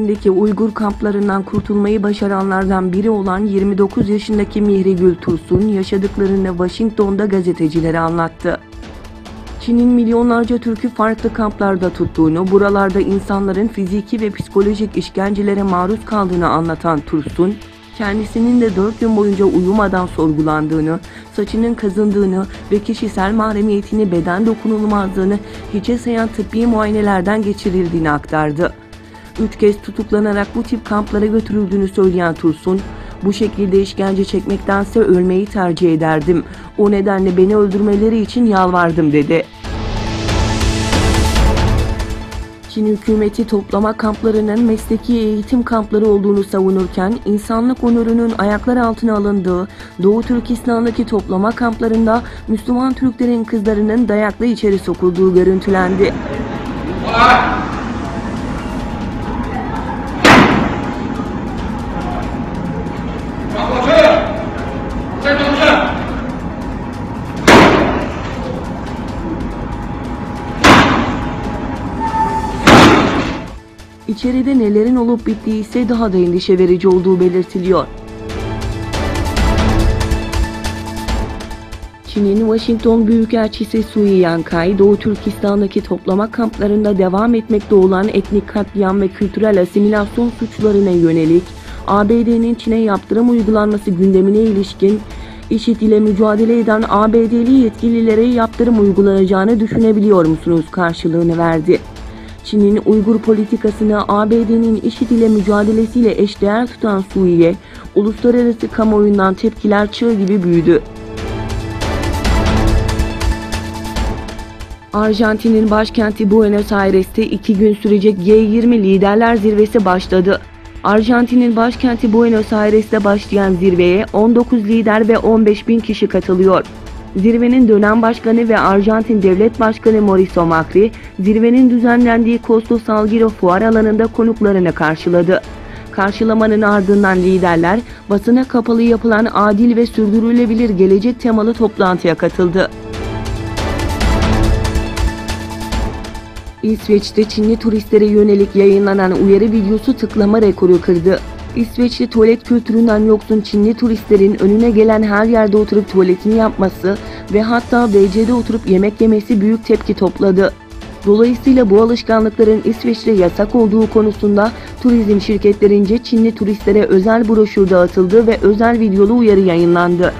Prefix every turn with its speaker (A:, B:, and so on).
A: Çin'deki Uygur kamplarından kurtulmayı başaranlardan biri olan 29 yaşındaki Mihrigül Tursun yaşadıklarını Washington'da gazetecilere anlattı. Çin'in milyonlarca Türk'ü farklı kamplarda tuttuğunu, buralarda insanların fiziki ve psikolojik işkencelere maruz kaldığını anlatan Tursun, kendisinin de 4 gün boyunca uyumadan sorgulandığını, saçının kazındığını ve kişisel mahremiyetini, beden dokunulmazlığını hiçe sayan tıbbi muayenelerden geçirildiğini aktardı. 3 kez tutuklanarak bu tip kamplara götürüldüğünü söyleyen Tursun, "Bu şekilde işkence çekmektense ölmeyi tercih ederdim. O nedenle beni öldürmeleri için yalvardım," dedi. Çin hükümeti toplama kamplarının mesleki eğitim kampları olduğunu savunurken, insanlık onurunun ayaklar altına alındığı Doğu Türkistan'daki toplama kamplarında Müslüman Türklerin kızlarının dayakla içeri sokulduğu görüntülendi. İçeride nelerin olup bittiği ise daha da endişe verici olduğu belirtiliyor. Çin'in Washington Büyükelçisi Sui Yankay, Doğu Türkistan'daki toplama kamplarında devam etmekte olan etnik katliam ve kültürel asimilasyon suçlarına yönelik ABD'nin Çin'e yaptırım uygulanması gündemine ilişkin IŞİD ile mücadele eden ABD'li yetkililere yaptırım uygulanacağını düşünebiliyor musunuz karşılığını verdi. Çin'in Uygur politikasını ABD'nin IŞİD ile mücadelesiyle eşdeğer tutan Sui'ye uluslararası kamuoyundan tepkiler çığ gibi büyüdü. Arjantin'in başkenti Buenos Aires'te 2 gün sürecek G20 Liderler Zirvesi başladı. Arjantin'in başkenti Buenos Aires'te başlayan zirveye 19 lider ve 15.000 kişi katılıyor. Zirvenin dönem başkanı ve Arjantin Devlet Başkanı Mauricio Macri, zirvenin düzenlendiği Costa Salguero fuar alanında konuklarını karşıladı. Karşılamanın ardından liderler, basına kapalı yapılan adil ve sürdürülebilir gelecek temalı toplantıya katıldı. İsveç'te Çinli turistlere yönelik yayınlanan uyarı videosu tıklama rekoru kırdı. İsveç'te tuvalet kültüründen yoksun Çinli turistlerin önüne gelen her yerde oturup tuvaletini yapması ve hatta WC'de oturup yemek yemesi büyük tepki topladı. Dolayısıyla bu alışkanlıkların İsveç'te yasak olduğu konusunda turizm şirketlerince Çinli turistlere özel broşür dağıtıldı ve özel videolu uyarı yayınlandı.